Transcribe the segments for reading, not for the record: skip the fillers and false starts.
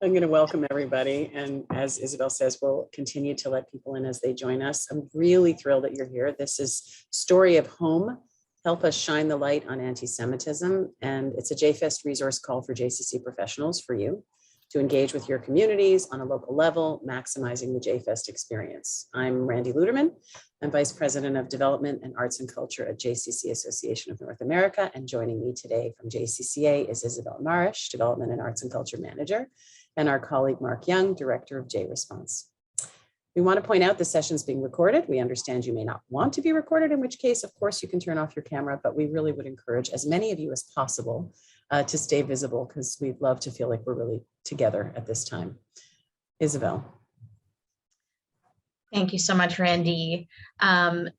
I'm going to welcome everybody. And as Isabel says, we'll continue to let people in as they join us. I'm really thrilled that you're here. This is Story of Home. Help us shine the light on anti-Semitism. And it's a JFest resource call for JCC professionals for you to engage with your communities on a local level, maximizing the JFest experience. I'm Randy Luderman. I'm Vice President of Development and Arts and Culture at JCC Association of North America. And joining me today from JCCA is Isabel Marish, Development and Arts and Culture Manager, and our colleague Mark Young, Director of JResponse. We want to point out the session is being recorded. We understand you may not want to be recorded, in which case, of course, you can turn off your camera, but we really would encourage as many of you as possible to stay visible, because we'd love to feel like we're really together at this time. Isabel. Thank you so much, Randy.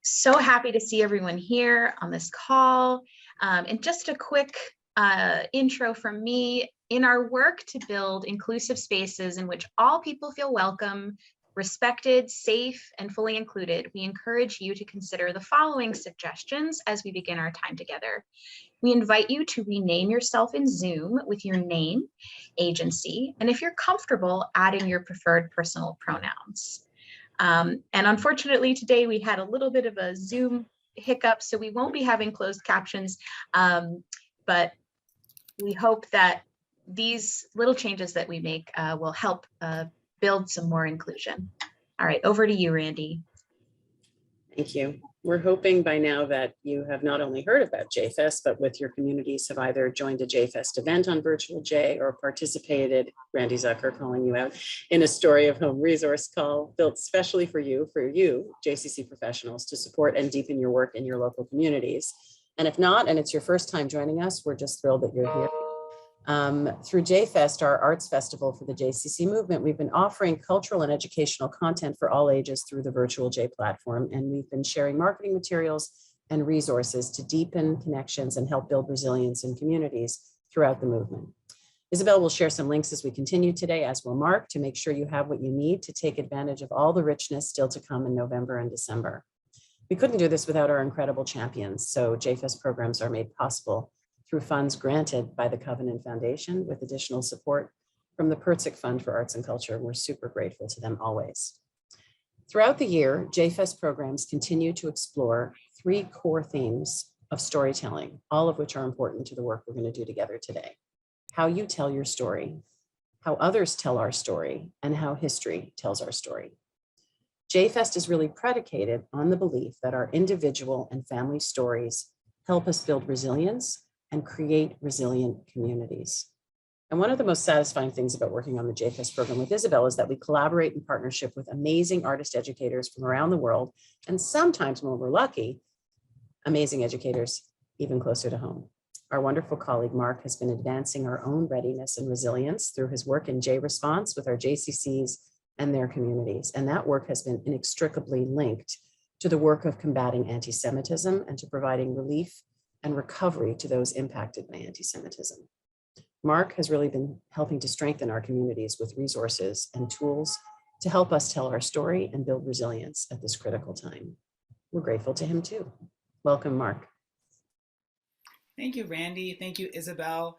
So happy to see everyone here on this call. And just a quick intro from me. In our work to build inclusive spaces in which all people feel welcome, respected, safe, and fully included, we encourage you to consider the following suggestions as we begin our time together. We invite you to rename yourself in Zoom with your name, agency, and if you're comfortable, adding your preferred personal pronouns. And unfortunately, today we had a little bit of a Zoom hiccup, so we won't be having closed captions, but we hope that these little changes that we make will help build some more inclusion. All right, over to you, Randy. Thank you. We're hoping by now that you have not only heard about JFest, but with your communities have either joined a JFest event on Virtual J or participated, Randy Zucker calling you out, in a Story of Home resource call built specially for you, JCC professionals, to support and deepen your work in your local communities. And if not, and it's your first time joining us, we're just thrilled that you're here. Through JFest, our arts festival for the JCC movement, we've been offering cultural and educational content for all ages through the Virtual J platform, and we've been sharing marketing materials and resources to deepen connections and help build resilience in communities throughout the movement. Isabel will share some links as we continue today, as will Mark, to make sure you have what you need to take advantage of all the richness still to come in November and December. We couldn't do this without our incredible champions, so JFest programs are made possible through funds granted by the Covenant Foundation with additional support from the Pertzik Fund for Arts and Culture. We're super grateful to them always. Throughout the year, JFest programs continue to explore 3 core themes of storytelling, all of which are important to the work we're going to do together today. How you tell your story, how others tell our story, and how history tells our story. JFest is really predicated on the belief that our individual and family stories help us build resilience and create resilient communities. And one of the most satisfying things about working on the JFest program with Isabel is that we collaborate in partnership with amazing artist educators from around the world, and sometimes, when we're lucky, amazing educators even closer to home. Our wonderful colleague Mark has been advancing our own readiness and resilience through his work in JResponse with our JCCs and their communities. And that work has been inextricably linked to the work of combating anti-Semitism and to providing relief and recovery to those impacted by anti-Semitism. Mark has really been helping to strengthen our communities with resources and tools to help us tell our story and build resilience at this critical time. We're grateful to him too. Welcome, Mark. Thank you, Randy. Thank you, Isabel.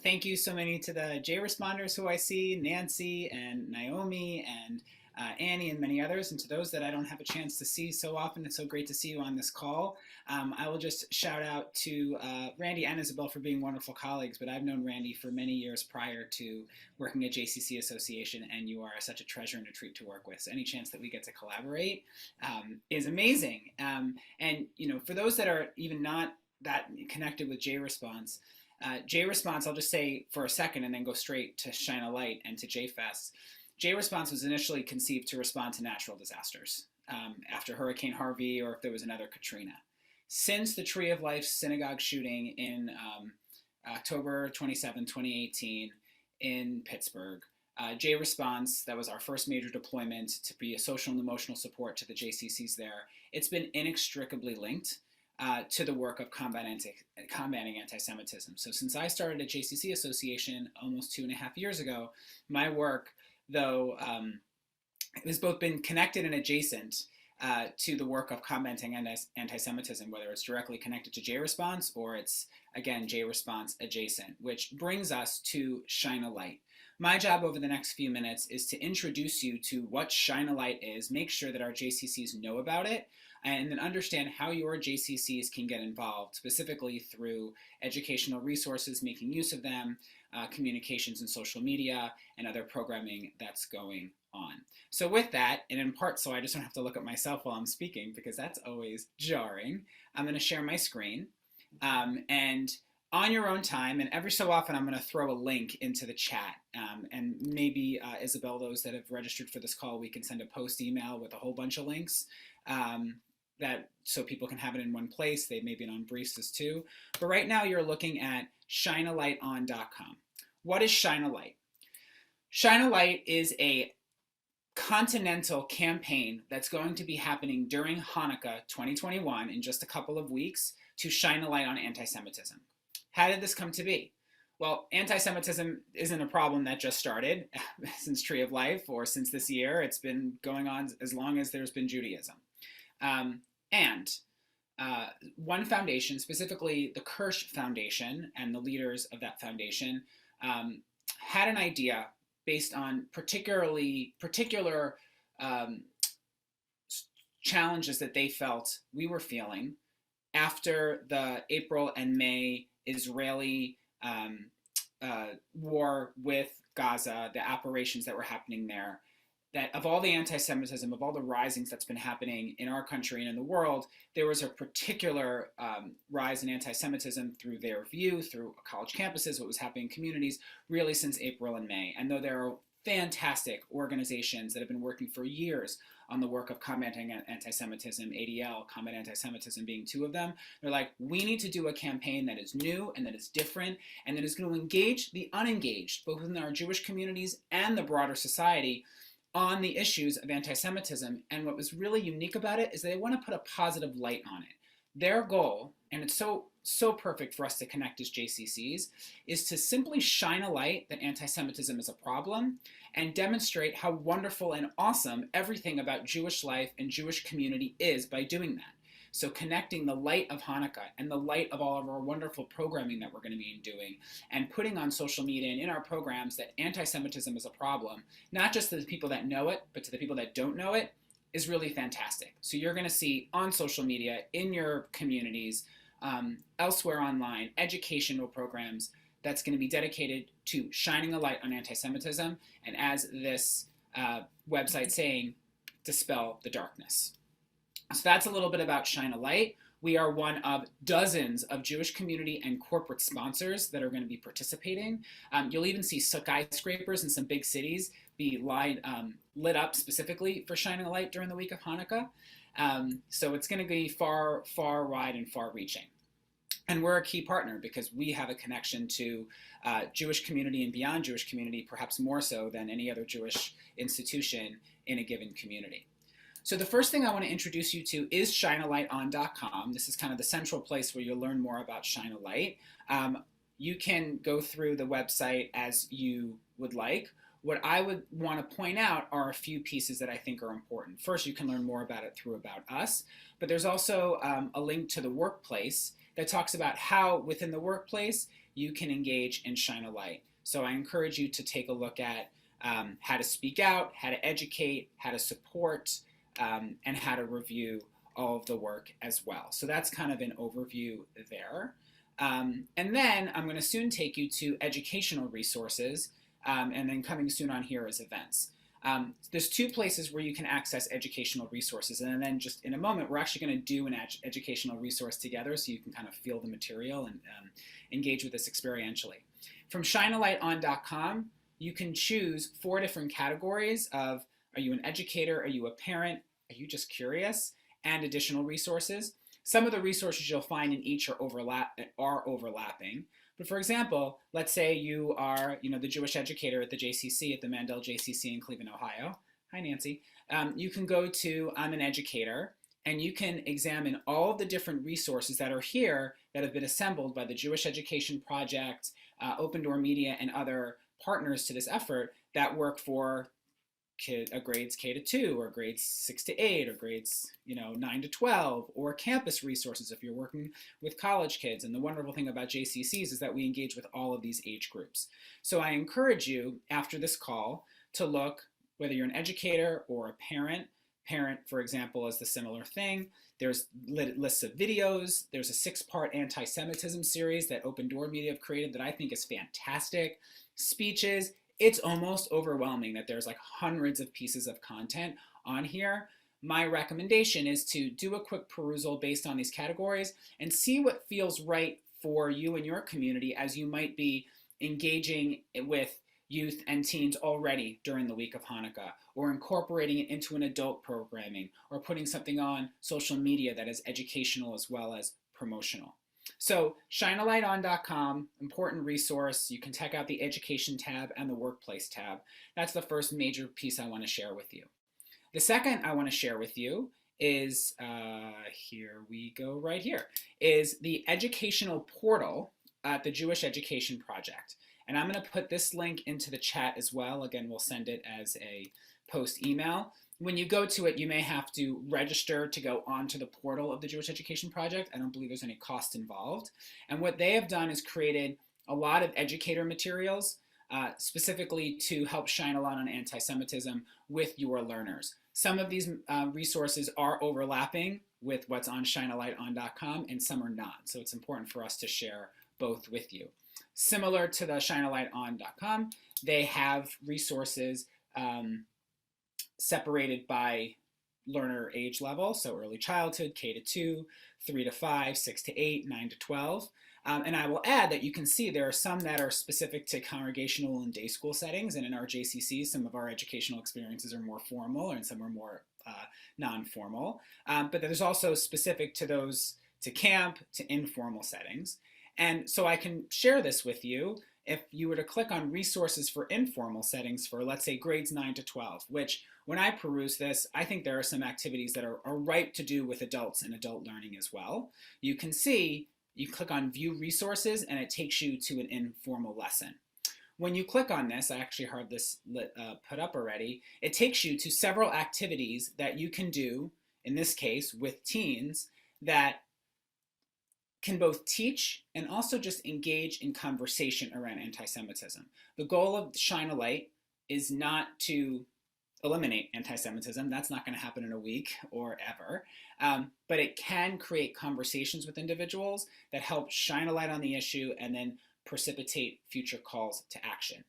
Thank you so many to the JResponders who I see, Nancy and Naomi and Annie and many others, and to those that I don't have a chance to see so often. It's so great to see you on this call. I will just shout out to Randy and Isabel for being wonderful colleagues, but I've known Randy for many years prior to working at JCC Association, and you are such a treasure and a treat to work with. So any chance that we get to collaborate is amazing. And you know, for those that are even not that connected with JResponse, JResponse, I'll just say for a second and then go straight to shine a light and to JFest. JResponse was initially conceived to respond to natural disasters after Hurricane Harvey or if there was another Katrina. Since the Tree of Life synagogue shooting in October 27, 2018 in Pittsburgh, JResponse, that was our first major deployment to be a social and emotional support to the JCCs there. It's been inextricably linked to the work of combating anti-Semitism. So since I started at JCC Association almost 2.5 years ago, my work, though it has both been connected and adjacent to the work of combating anti-Semitism, whether it's directly connected to JResponse or it's, again, JResponse adjacent, which brings us to Shine a Light. My job over the next few minutes is to introduce you to what Shine a Light is, make sure that our JCCs know about it, and then understand how your JCCs can get involved, specifically through educational resources, making use of them, communications and social media, and other programming that's going on. So with that, and in part so I just don't have to look at myself while I'm speaking, because that's always jarring, I'm going to share my screen. And on your own time, and every so often I'm going to throw a link into the chat, and maybe Isabel, those that have registered for this call, we can send a post email with a whole bunch of links, that so people can have it in one place. They may be on briefs too. But right now you're looking at shinealighton.com. What is Shine a Light? Shine a Light is a continental campaign that's going to be happening during Hanukkah 2021 in just a couple of weeks to shine a light on anti-Semitism. How did this come to be? Well, anti-Semitism isn't a problem that just started since Tree of Life or since this year. It's been going on as long as there's been Judaism. One foundation, specifically the Kirsh Foundation and the leaders of that foundation, had an idea based on particular challenges that they felt we were feeling after the April and May Israeli war with Gaza, the operations that were happening there, that of all the anti-Semitism, of all the risings that's been happening in our country and in the world, there was a particular rise in anti-Semitism through their view, through college campuses, what was happening in communities, really since April and May. And though there are fantastic organizations that have been working for years on the work of combating anti-Semitism, ADL, Combat Anti-Semitism being two of them, they're like, we need to do a campaign that is new and that is different and that is going to engage the unengaged, both in our Jewish communities and the broader society, on the issues of anti-Semitism. And what was really unique about it is they want to put a positive light on it. Their goal, and it's so perfect for us to connect as JCCs, is to simply shine a light that anti-Semitism is a problem and demonstrate how wonderful and awesome everything about Jewish life and Jewish community is by doing that. So connecting the light of Hanukkah and the light of all of our wonderful programming that we're going to be doing and putting on social media and in our programs that anti-Semitism is a problem, not just to the people that know it, but to the people that don't know it, is really fantastic. So you're going to see on social media, in your communities, elsewhere online, educational programs that's going to be dedicated to shining a light on anti-Semitism, and as this website saying, dispel the darkness. So that's a little bit about Shine a Light. We are one of dozens of Jewish community and corporate sponsors that are going to be participating. You'll even see skyscrapers in some big cities be lit up specifically for shining a light during the week of Hanukkah. So it's going to be far, far wide and far reaching. And we're a key partner because we have a connection to Jewish community and beyond Jewish community, perhaps more so than any other Jewish institution in a given community. So the first thing I want to introduce you to is shinealighton.com. This is kind of the central place where you'll learn more about Shine a Light. You can go through the website as you would like. What I would want to point out are a few pieces that I think are important. First, you can learn more about it through About Us, but there's also a link to the workplace that talks about how within the workplace you can engage and shine a light. So I encourage you to take a look at how to speak out, how to educate, how to support, and how to review all of the work as well. So that's kind of an overview there. And then I'm going to soon take you to educational resources, and then coming soon on here is events. There's two places where you can access educational resources, and then just in a moment we're actually going to do an educational resource together so you can kind of feel the material and engage with this experientially. From shinealighton.com, you can choose 4 different categories of: are you an educator, are you a parent, are you just curious, and additional resources. Some of the resources you'll find in each are overlapping. But for example, let's say you are the Jewish educator at the JCC, at the Mandel JCC in Cleveland, Ohio. Hi, Nancy. You can go to I'm an Educator, and you can examine all of the different resources that are here that have been assembled by the Jewish Education Project, Open Door Media, and other partners to this effort that work for grades K to 2 or grades 6 to 8 or grades 9 to 12, or campus resources if you're working with college kids. And the wonderful thing about JCCs is that we engage with all of these age groups. So I encourage you after this call to look, whether you're an educator or a parent. Parent, for example, is the similar thing. There's lists of videos. There's a 6-part anti-Semitism series that Open Door Media have created that I think is fantastic. Speeches. It's almost overwhelming that there's like hundreds of pieces of content on here. My recommendation is to do a quick perusal based on these categories and see what feels right for you and your community as you might be engaging with youth and teens already during the week of Hanukkah, or incorporating it into an adult programming, or putting something on social media that is educational as well as promotional. So shinealighton.com, important resource. You can check out the education tab and the workplace tab. That's the first major piece I want to share with you. The second I want to share with you is, here we go right here, is the educational portal at the Jewish Education Project. And I'm going to put this link into the chat as well. Again, we'll send it as a post email. When you go to it, you may have to register to go onto the portal of the Jewish Education Project. I don't believe there's any cost involved. And what they have done is created a lot of educator materials specifically to help shine a light on anti-Semitism with your learners. Some of these resources are overlapping with what's on shinealighton.com, and some are not. So it's important for us to share both with you. Similar to the shinealighton.com, they have resources separated by learner age level, so early childhood, K to 2, 3 to 5, 6 to 8, 9 to 12. And I will add that you can see there are some that are specific to congregational and day school settings, and in our JCCs, some of our educational experiences are more formal and some are more non-formal. But there's also specific to those, to camp, to informal settings. And so I can share this with you if you were to click on resources for informal settings for, let's say, grades 9 to 12, which when I peruse this, I think there are some activities that are ripe to do with adults and adult learning as well. You can see, you click on view resources and it takes you to an informal lesson. When you click on this, I actually heard this put up already, it takes you to several activities that you can do, in this case, with teens that can both teach and also just engage in conversation around anti-Semitism. The goal of Shine a Light is not to eliminate anti-Semitism. That's not going to happen in a week or ever. But it can create conversations with individuals that help shine a light on the issue and then precipitate future calls to action.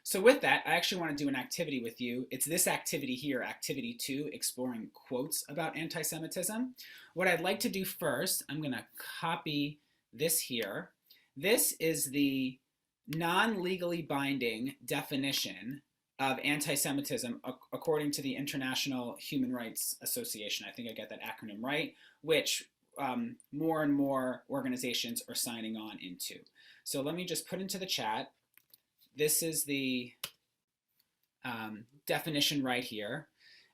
So with that, I actually want to do an activity with you. It's this activity here, activity 2, exploring quotes about anti-Semitism. What I'd like to do first, I'm going to copy this here. This is the non-legally binding definition of anti-Semitism according to the International Human Rights Association. I think I get that acronym right, which more and more organizations are signing on into. So let me just put into the chat. This is the definition right here.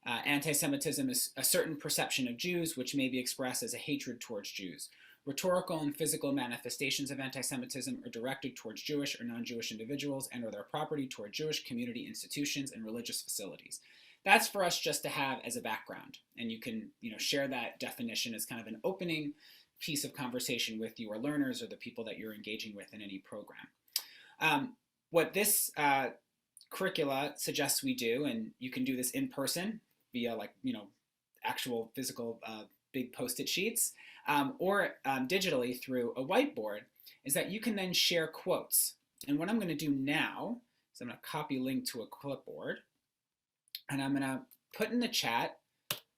Anti-Semitism is a certain perception of Jews which may be expressed as a hatred towards Jews. Rhetorical and physical manifestations of anti-Semitism are directed towards Jewish or non-Jewish individuals and or their property, toward Jewish community institutions and religious facilities. That's for us just to have as a background. And you can share that definition as kind of an opening piece of conversation with your learners or the people that you're engaging with in any program. What this curricula suggests we do, and you can do this in person via actual physical big Post-it sheets, or digitally through a whiteboard, is that you can then share quotes. And what I'm going to do now is I'm going to copy a link to a clipboard, and I'm going to put in the chat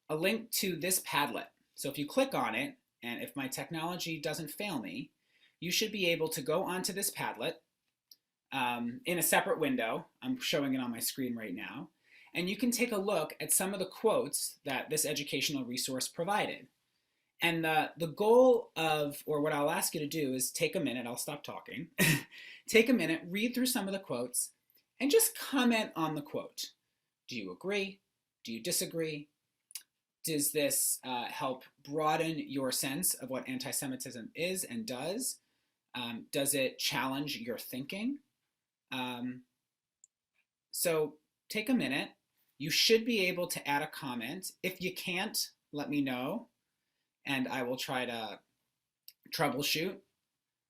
a link to this Padlet. So if you click on it, and if my technology doesn't fail me, you should be able to go onto this Padlet in a separate window. I'm showing it on my screen right now. And you can take a look at some of the quotes that this educational resource provided. And the goal of, or what I'll ask you to do is take a minute, I'll stop talking, take a minute, read through some of the quotes, and just comment on the quote. Do you agree? Do you disagree? Does this help broaden your sense of what anti-Semitism is and does? Does it challenge your thinking? So take a minute You should be able to add a comment. If you can't, let me know, and I will try to troubleshoot,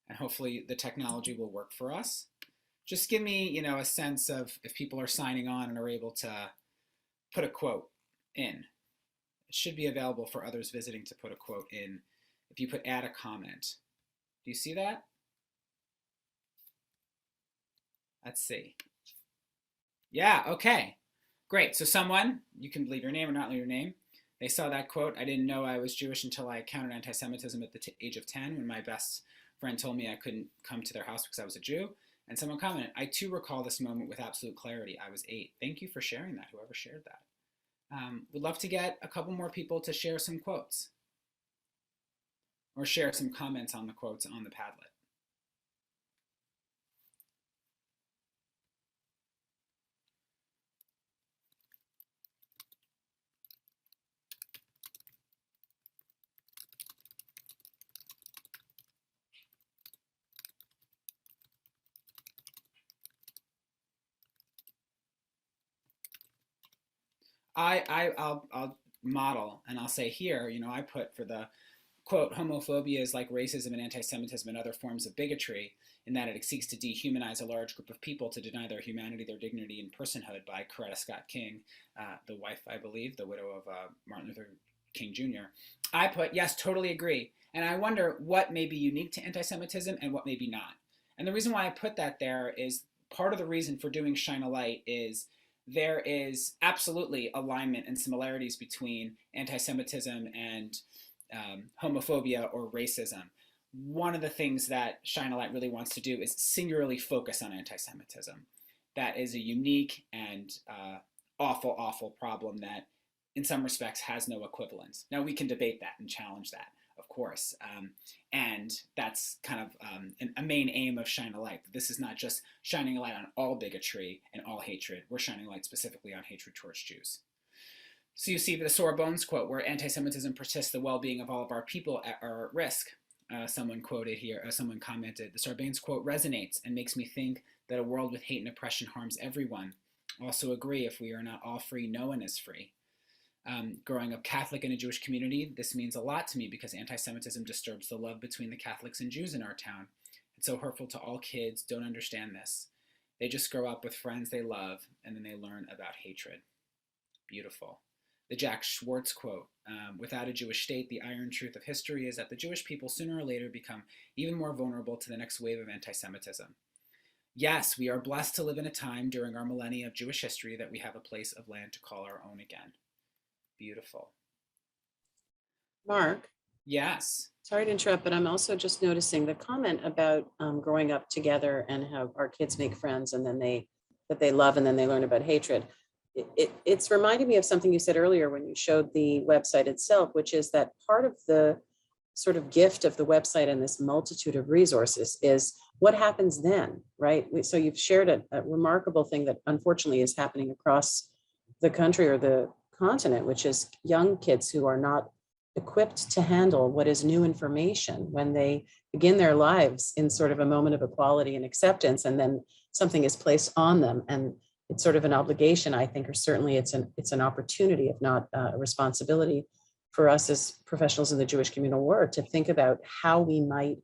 and hopefully the technology will work for us. Just give me, a sense of if people are signing on and are able to put a quote in. It should be available for others visiting to put a quote in if you put add a comment. Do you see that? Let's see. Yeah, okay. Great. So someone, you can leave your name or not leave your name, they saw that quote. I didn't know I was Jewish until I encountered anti-Semitism at the age of 10 when my best friend told me I couldn't come to their house because I was a Jew. And someone commented, I too recall this moment with absolute clarity. I was 8. Thank you for sharing that, whoever shared that. Would love to get a couple more people to share some quotes or share some comments on the quotes on the Padlet. I'll model and I'll say here, I put for the quote, homophobia is like racism and anti-Semitism and other forms of bigotry in that it seeks to dehumanize a large group of people to deny their humanity, their dignity, and personhood by Coretta Scott King, the wife, I believe, the widow of Martin Luther King Jr. I put, yes, totally agree. And I wonder what may be unique to anti-Semitism and what may be not. And the reason why I put that there is part of the reason for doing Shine a Light is there is absolutely alignment and similarities between anti-Semitism and homophobia or racism. One of the things that Shine a Light really wants to do is singularly focus on anti-Semitism. That is a unique and awful, awful problem that in some respects has no equivalence. Now we can debate that and challenge that, of course. And that's kind of a main aim of Shine a Light. This is not just shining a light on all bigotry and all hatred. We're shining a light specifically on hatred towards Jews. So you see the Sore Bones quote, where anti-Semitism persists, the well-being of all of our people are at risk. Someone quoted here, someone commented, the Sarbanes quote resonates and makes me think that a world with hate and oppression harms everyone. Also agree, if we are not all free, no one is free. Growing up Catholic in a Jewish community, this means a lot to me because anti-Semitism disturbs the love between the Catholics and Jews in our town. It's so hurtful to all kids, don't understand this. They just grow up with friends they love and then they learn about hatred. Beautiful. The Jack Schwartz quote, without a Jewish state, the iron truth of history is that the Jewish people sooner or later become even more vulnerable to the next wave of anti-Semitism. Yes, we are blessed to live in a time during our millennia of Jewish history that we have a place of land to call our own again. Beautiful. Mark? Yes. Sorry to interrupt, but I'm also just noticing the comment about growing up together and how our kids make friends and then that they love and then they learn about hatred. It's reminding me of something you said earlier when you showed the website itself, which is that part of the sort of gift of the website and this multitude of resources is what happens then, right? So you've shared a remarkable thing that unfortunately is happening across the country or the continent, which is young kids who are not equipped to handle what is new information when they begin their lives in sort of a moment of equality and acceptance, and then something is placed on them. And it's sort of an obligation, I think, or certainly it's an opportunity, if not a responsibility, for us as professionals in the Jewish communal work to think about how we might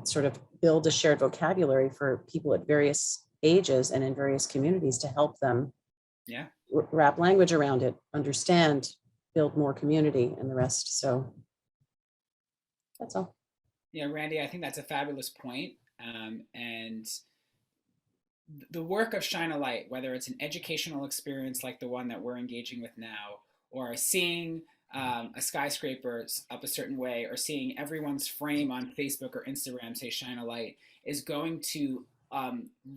sort of build a shared vocabulary for people at various ages and in various communities to help them wrap language around it, understand, build more community and the rest. So that's all. Yeah, Randy, I think that's a fabulous point. And the work of Shine a Light, whether it's an educational experience like the one that we're engaging with now, or seeing a skyscraper up a certain way, or seeing everyone's frame on Facebook or Instagram say Shine a Light, is going to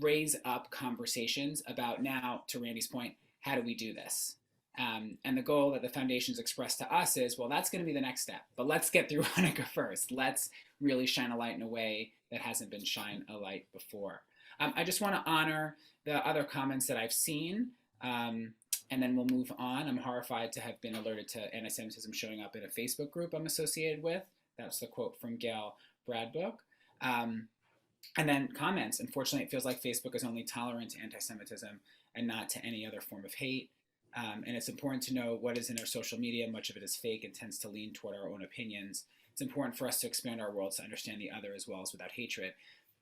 raise up conversations about now, to Randy's point, how do we do this? And the goal that the foundation's expressed to us is, well, that's going to be the next step, but let's get through Hanukkah first. Let's really shine a light in a way that hasn't been shine a light before. I just want to honor the other comments that I've seen, and then we'll move on. I'm horrified to have been alerted to anti-Semitism showing up in a Facebook group I'm associated with. That's the quote from Gail Bradbook. And then comments. Unfortunately, it feels like Facebook is only tolerant to anti-Semitism and not to any other form of hate. And it's important to know what is in our social media. Much of it is fake and tends to lean toward our own opinions. It's important for us to expand our worlds to understand the other as well as without hatred.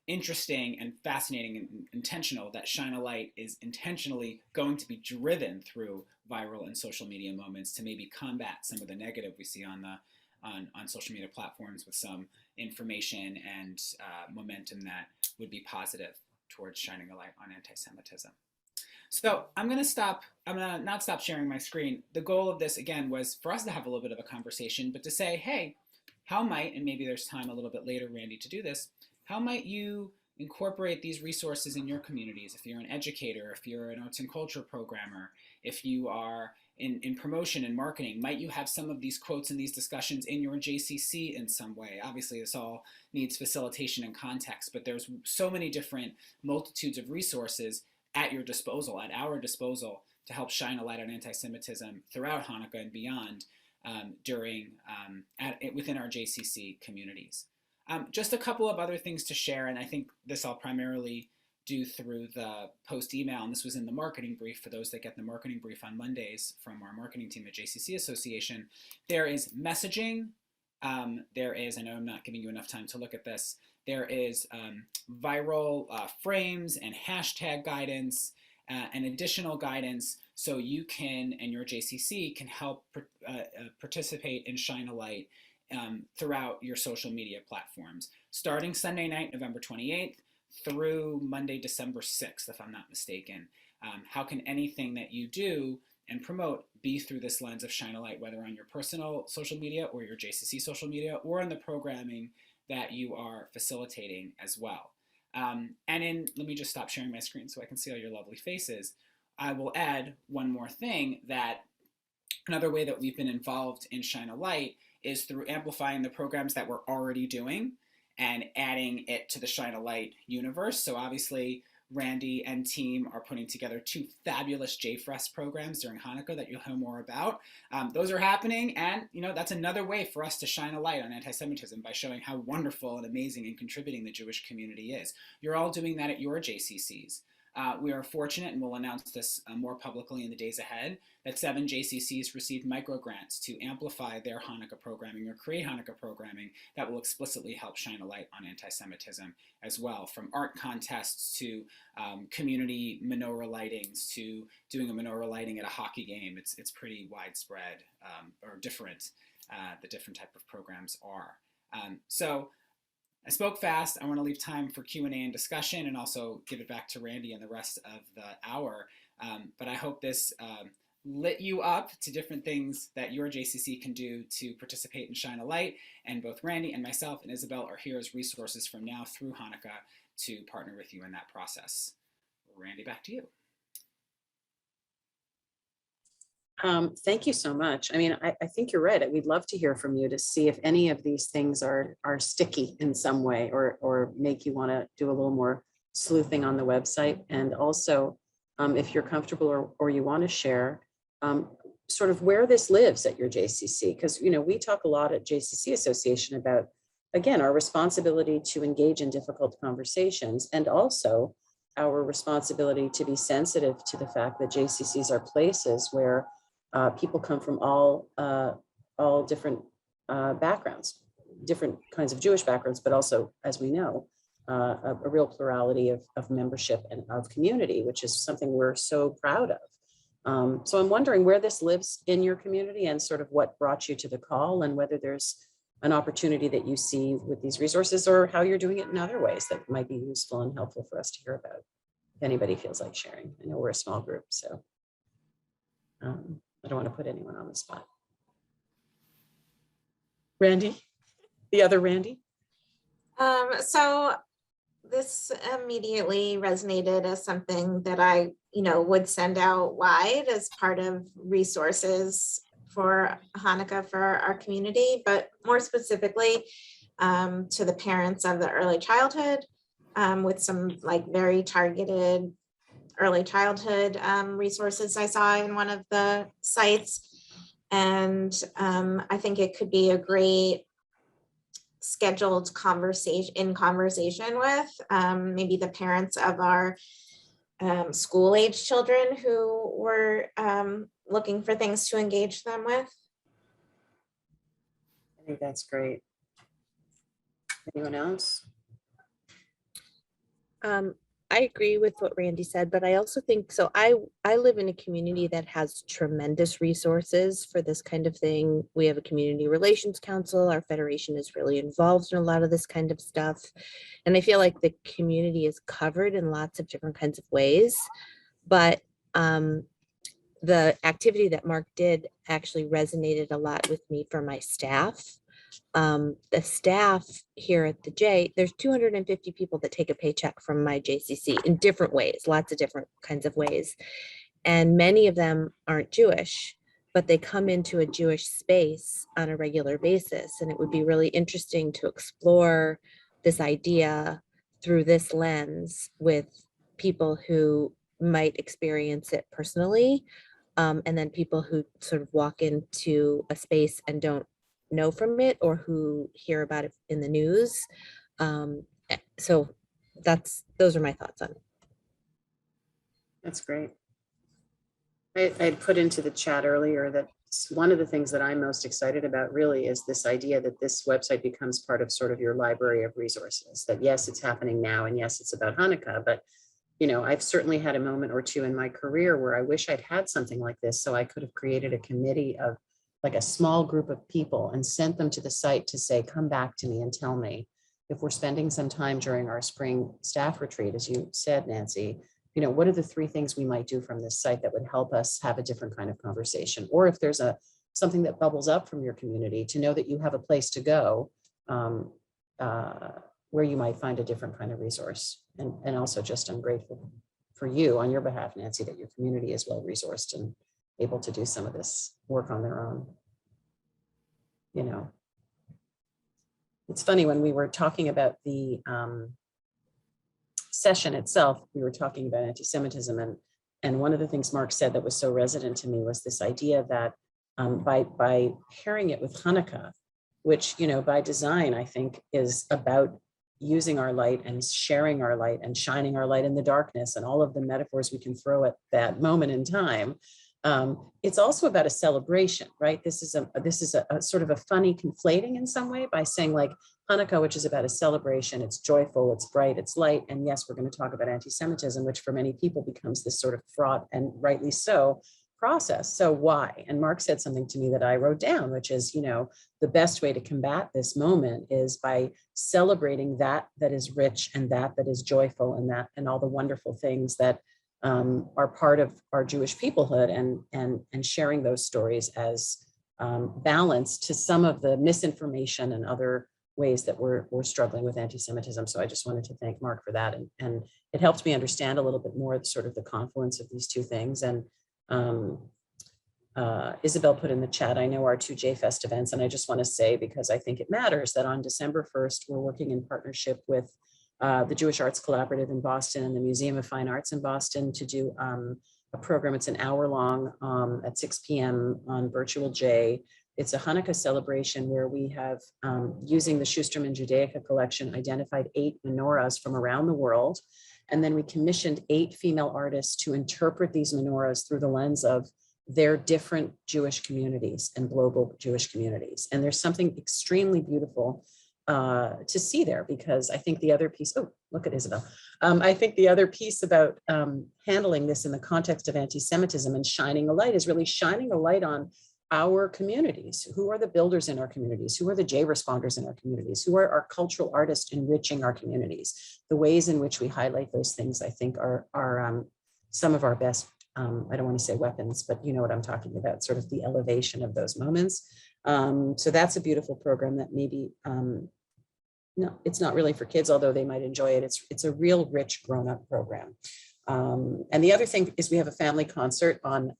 Interesting and fascinating and intentional that Shine a Light is intentionally going to be driven through viral and social media moments to maybe combat some of the negative we see on social media platforms with some information and momentum that would be positive towards shining a light on anti-Semitism. So I'm going to not stop sharing my screen. The goal of this, again, was for us to have a little bit of a conversation, but to say, hey, how might, and maybe there's time a little bit later, Randy, to do this, how might you incorporate these resources in your communities? If you're an educator, if you're an arts and culture programmer, if you are in promotion and marketing, might you have some of these quotes and these discussions in your JCC in some way? Obviously, this all needs facilitation and context, but there's so many different multitudes of resources at your disposal, at our disposal, to help shine a light on anti-Semitism throughout Hanukkah and beyond within our JCC communities. Just a couple of other things to share, and I think this I'll primarily do through the post email, and this was in the marketing brief for those that get the marketing brief on Mondays from our marketing team at JCC Association. There is messaging, there is, I know I'm not giving you enough time to look at this, there is viral frames and hashtag guidance and additional guidance so you can, and your JCC can help participate and shine a light throughout your social media platforms, starting Sunday night, November 28th, through Monday, December 6th, if I'm not mistaken. How can anything that you do and promote be through this lens of shine a light, whether on your personal social media or your JCC social media, or in the programming that you are facilitating as well. Let me just stop sharing my screen so I can see all your lovely faces. I will add one more thing, that another way that we've been involved in Shine a Light is through amplifying the programs that we're already doing and adding it to the Shine a Light universe. So obviously, Randy and team are putting together 2 fabulous JFest programs during Hanukkah that you'll hear more about. Those are happening, and that's another way for us to shine a light on anti-Semitism by showing how wonderful and amazing and contributing the Jewish community is. You're all doing that at your JCCs. We are fortunate, and we'll announce this more publicly in the days ahead, that 7 JCCs received micro-grants to amplify their Hanukkah programming or create Hanukkah programming that will explicitly help shine a light on anti-Semitism as well, from art contests to community menorah lightings to doing a menorah lighting at a hockey game. It's pretty widespread, or different, the different type of programs are. So I spoke fast. I want to leave time for Q&A and discussion, and also give it back to Randy and the rest of the hour. But I hope this lit you up to different things that your JCC can do to participate and shine a light. And both Randy and myself and Isabel are here as resources from now through Hanukkah to partner with you in that process. Randy, back to you. Thank you so much. I mean, I think you're right. We'd love to hear from you to see if any of these things are sticky in some way, or make you want to do a little more sleuthing on the website. And also, if you're comfortable or you want to share sort of where this lives at your JCC, because we talk a lot at JCC Association about, again, our responsibility to engage in difficult conversations, and also our responsibility to be sensitive to the fact that JCCs are places where people come from all different backgrounds, different kinds of Jewish backgrounds, but also, as we know, a real plurality of membership and of community, which is something we're so proud of. So I'm wondering where this lives in your community, and sort of what brought you to the call, and whether there's an opportunity that you see with these resources, or how you're doing it in other ways that might be useful and helpful for us to hear about, if anybody feels like sharing. I know we're a small group, so I don't want to put anyone on the spot. Randy, the other Randy? So this immediately resonated as something that I, would send out wide as part of resources for Hanukkah for our community, but more specifically to the parents of the early childhood, with some very targeted early childhood resources I saw in one of the sites. And I think it could be a great scheduled conversation with maybe the parents of our school age children who were looking for things to engage them with. I think that's great. Anyone else? I agree with what Randy said, but I also think, so I live in a community that has tremendous resources for this kind of thing. We have a community relations council. Our federation is really involved in a lot of this kind of stuff. And I feel like the community is covered in lots of different kinds of ways. But the activity that Mark did actually resonated a lot with me for my staff. The staff here at the J, there's 250 people that take a paycheck from my JCC in different ways, lots of different kinds of ways. And many of them aren't Jewish, but they come into a Jewish space on a regular basis. And it would be really interesting to explore this idea through this lens with people who might experience it personally. And then people who sort of walk into a space and don't know from it, or who hear about it in the news. So those are my thoughts on it. That's great. I put into the chat earlier that one of the things that I'm most excited about really is this idea that this website becomes part of sort of your library of resources, that yes, it's happening now, and yes, it's about Hanukkah, but you know, I've certainly had a moment or two in my career where I wish I'd had something like this, so I could have created a committee of like a small group of people and sent them to the site to say, come back to me and tell me if we're spending some time during our spring staff retreat, as you said, Nancy, you know, what are the 3 things we might do from this site that would help us have a different kind of conversation? Or if there's something that bubbles up from your community, to know that you have a place to go where you might find a different kind of resource. And also just I'm grateful for you on your behalf, Nancy, that your community is well resourced and able to do some of this work on their own. You know, it's funny, when we were talking about the session itself, we were talking about anti-Semitism, and one of the things Mark said that was so resonant to me was this idea that by pairing it with Hanukkah, which, you know, by design, I think is about using our light and sharing our light and shining our light in the darkness and all of the metaphors we can throw at that moment in time. It's also about a celebration, right? This is a sort of a funny conflating in some way by saying like Hanukkah, which is about a celebration, it's joyful, it's bright, it's light. And yes, we're going to talk about anti-Semitism, which for many people becomes this sort of fraught, and rightly so, process. So why? And Mark said something to me that I wrote down, which is, you know, the best way to combat this moment is by celebrating that is rich and that is joyful, and all the wonderful things that are part of our Jewish peoplehood, and sharing those stories as balance to some of the misinformation and other ways that we're struggling with anti-Semitism. So I just wanted to thank Mark for that. And it helped me understand a little bit more sort of the confluence of these 2 things. And Isabel put in the chat, I know our 2 JFest events, and I just want to say, because I think it matters, that on December 1st, we're working in partnership with the Jewish Arts Collaborative in Boston and the Museum of Fine Arts in Boston to do a program. It's an hour long at 6 p.m. on Virtual J. It's a Hanukkah celebration where we have, using the Schusterman Judaica collection, identified 8 menorahs from around the world. And then we commissioned 8 female artists to interpret these menorahs through the lens of their different Jewish communities and global Jewish communities. And there's something extremely beautiful to see there, because I think the other piece, oh, look at Isabel. I think the other piece about handling this in the context of anti-Semitism and shining a light is really shining a light on our communities. Who are the builders in our communities? Who are the JResponders in our communities? Who are our cultural artists enriching our communities? The ways in which we highlight those things, I think, are some of our best, I don't want to say weapons, but you know what I'm talking about, sort of the elevation of those moments. So that's a beautiful program that maybe, no, it's not really for kids, although they might enjoy it. It's a real rich grown-up program. And the other thing is we have a family concert on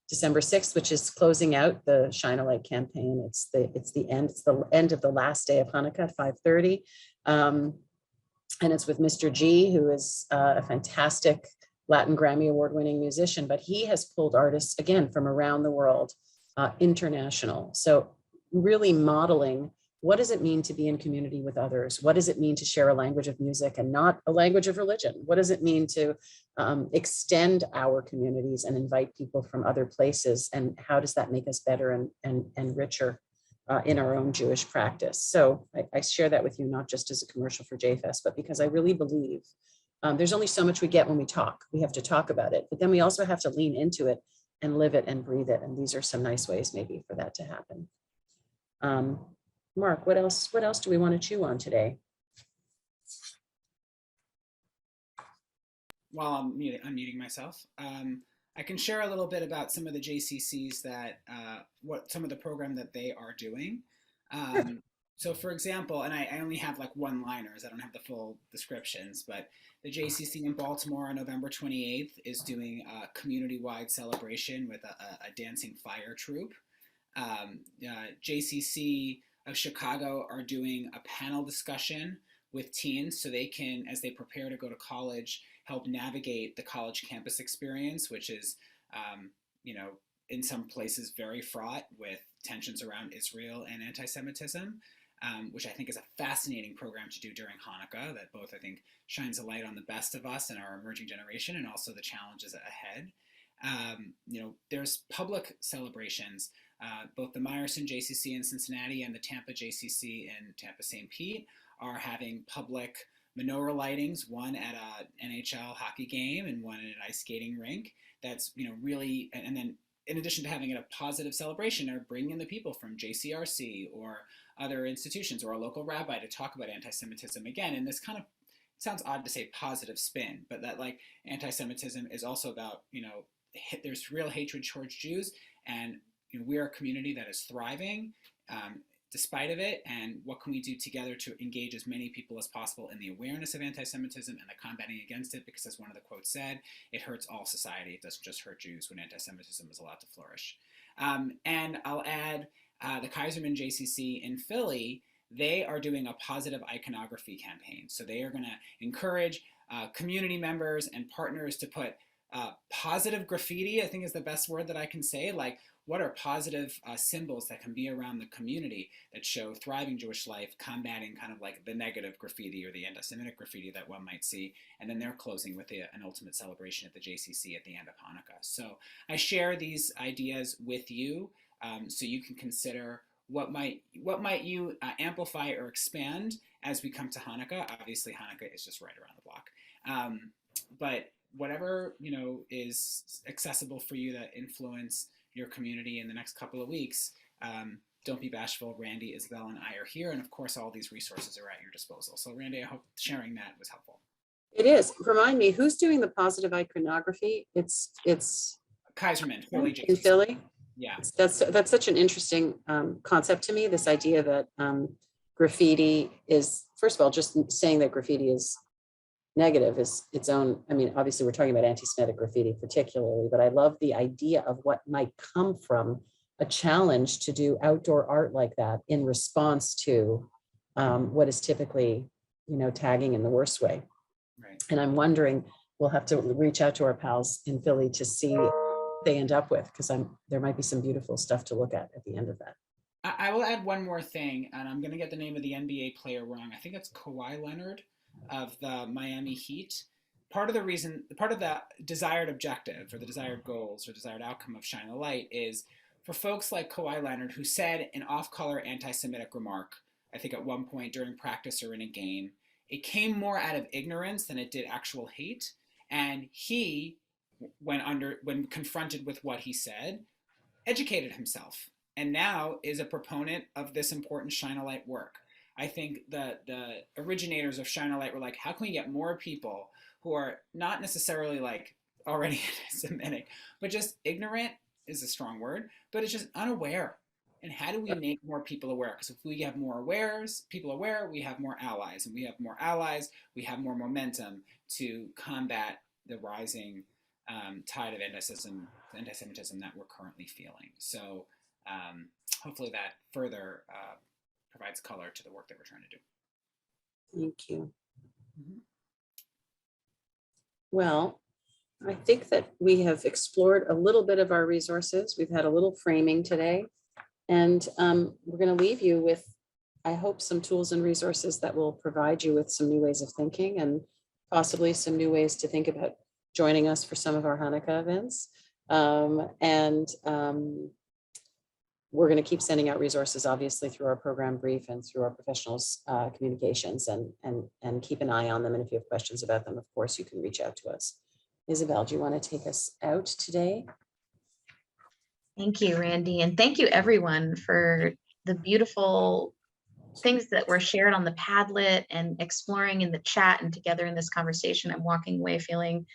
December 6th, which is closing out the Shine a Light campaign. It's the end of the last day of Hanukkah at 5:30. And it's with Mr. G, who is a fantastic Latin Grammy Award-winning musician, but he has pulled artists, again, from around the world, international. So really modeling what does it mean to be in community with others? What does it mean to share a language of music and not a language of religion? What does it mean to extend our communities and invite people from other places? And how does that make us better and richer in our own Jewish practice? So I share that with you, not just as a commercial for JFest, but because I really believe there's only so much we get when we talk. We have to talk about it, but then we also have to lean into it and live it and breathe it. And these are some nice ways maybe for that to happen. Mark, what else do we want to chew on today? While I'm unmuting myself, I can share a little bit about some of the JCCs that, what some of the program that they are doing. So for example, and I only have like one-liners, I don't have the full descriptions, but the JCC in Baltimore on November 28th is doing a community-wide celebration with a dancing fire troupe. JCC of Chicago are doing a panel discussion with teens so they can, as they prepare to go to college, help navigate the college campus experience, which is, you know, in some places very fraught with tensions around Israel and anti-Semitism, which I think is a fascinating program to do during Hanukkah that both, I think, shines a light on the best of us and our emerging generation and also the challenges ahead. You know, there's public celebrations. Both the Meyerson JCC in Cincinnati and the Tampa JCC in Tampa St. Pete are having public menorah lightings, one at an NHL hockey game and one at an ice skating rink. That's, you know, really, and then in addition to having it a positive celebration, are bringing in the people from JCRC or other institutions or a local rabbi to talk about anti-Semitism again. And this kind of, it sounds odd to say positive spin, but that like anti-Semitism is also about, you know, there's real hatred towards Jews, and you know, we are a community that is thriving despite of it, and what can we do together to engage as many people as possible in the awareness of anti-Semitism and the combating against it, because as one of the quotes said, it hurts all society, it doesn't just hurt Jews when anti-Semitism is allowed to flourish. And I'll add the Kaiserman JCC in Philly, they are doing a positive iconography campaign. So they are gonna encourage community members and partners to put positive graffiti, I think is the best word that I can say, like what are positive symbols that can be around the community that show thriving Jewish life, combating kind of like the negative graffiti or the anti-Semitic graffiti that one might see, and then they're closing with an ultimate celebration at the JCC at the end of Hanukkah. So I share these ideas with you so you can consider what might you amplify or expand as we come to Hanukkah. Obviously Hanukkah is just right around the block. But whatever, you know, is accessible for you to influence your community in the next couple of weeks, don't be bashful. Randy, Isabel, and I are here, and of course all these resources are at your disposal. So Randy, I hope sharing that was helpful. It is. Remind me, who's doing the positive iconography? It's Kaiserman, Philly JCC. In Philly? Yeah. That's such an interesting concept to me, this idea that graffiti is, first of all, just saying that graffiti is negative is its own. I mean, obviously we're talking about anti-Semitic graffiti particularly, but I love the idea of what might come from a challenge to do outdoor art like that in response to what is typically, you know, tagging in the worst way. Right. And I'm wondering, we'll have to reach out to our pals in Philly to see what they end up with, because there might be some beautiful stuff to look at the end of that. I will add one more thing, and I'm going to get the name of the NBA player wrong. I think it's Kawhi Leonard of the Miami Heat. Part of the desired objective or the desired goals or desired outcome of Shine a Light is for folks like Kawhi Leonard, who said an off-color anti-Semitic remark, I think at one point during practice or in a game, it came more out of ignorance than it did actual hate. And he, when confronted with what he said, educated himself and now is a proponent of this important Shine a Light work. I think the originators of Shine a Light were like, how can we get more people who are not necessarily like already anti-Semitic, but just ignorant is a strong word, but it's just unaware. And how do we make more people aware? Because if we have more people aware, we have more allies, and we have more allies, we have more momentum to combat the rising tide of anti-Semitism that we're currently feeling. So hopefully that further provides color to the work that we're trying to do. Thank you. Mm-hmm. Well, I think that we have explored a little bit of our resources. We've had a little framing today, and we're going to leave you with I hope some tools and resources that will provide you with some new ways of thinking and possibly some new ways to think about joining us for some of our Hanukkah events. We're going to keep sending out resources, obviously, through our program brief and through our professionals' communications, and keep an eye on them. And if you have questions about them, of course, you can reach out to us. Isabel, do you want to take us out today? Thank you, Randy. And thank you, everyone, for the beautiful things that were shared on the Padlet and exploring in the chat and together in this conversation. I'm walking away feeling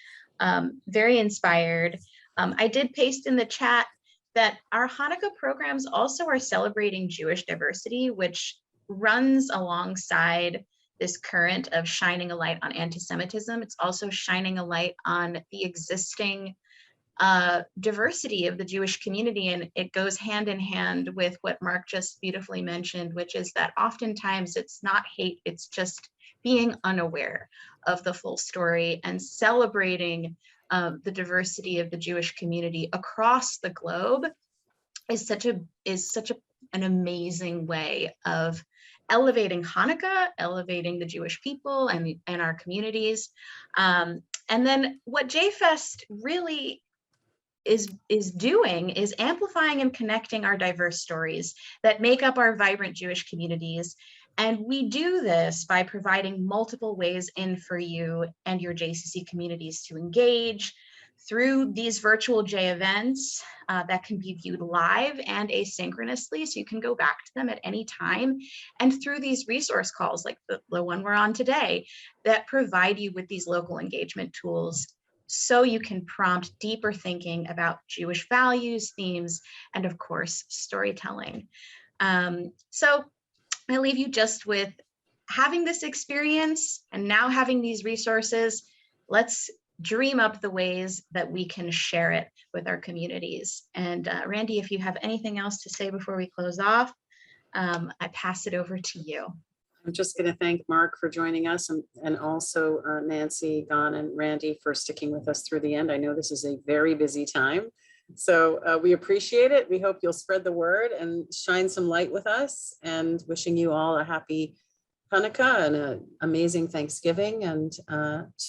very inspired. I did paste in the chat that our Hanukkah programs also are celebrating Jewish diversity, which runs alongside this current of shining a light on anti-Semitism. It's also shining a light on the existing diversity of the Jewish community, and it goes hand in hand with what Mark just beautifully mentioned, which is that oftentimes it's not hate, it's just being unaware of the full story and celebrating the diversity of the Jewish community across the globe is such an amazing way of elevating Hanukkah, elevating the Jewish people and our communities. And then what JFest really is doing is amplifying and connecting our diverse stories that make up our vibrant Jewish communities. And we do this by providing multiple ways in for you and your JCC communities to engage through these virtual J events that can be viewed live and asynchronously, so you can go back to them at any time, and through these resource calls like the one we're on today that provide you with these local engagement tools so you can prompt deeper thinking about Jewish values, themes, and of course, storytelling. So I leave you just with having this experience and now having these resources. Let's dream up the ways that we can share it with our communities. And Randy, if you have anything else to say before we close off, I pass it over to you. I'm just going to thank Mark for joining us, and also Nancy, Don, and Randy for sticking with us through the end. I know this is a very busy time, so we appreciate it. We hope you'll spread the word and shine some light with us, and wishing you all a happy Hanukkah and an amazing Thanksgiving, and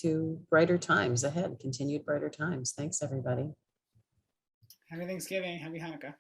to brighter times ahead, continued brighter times. Thanks, everybody. Happy Thanksgiving. Happy Hanukkah.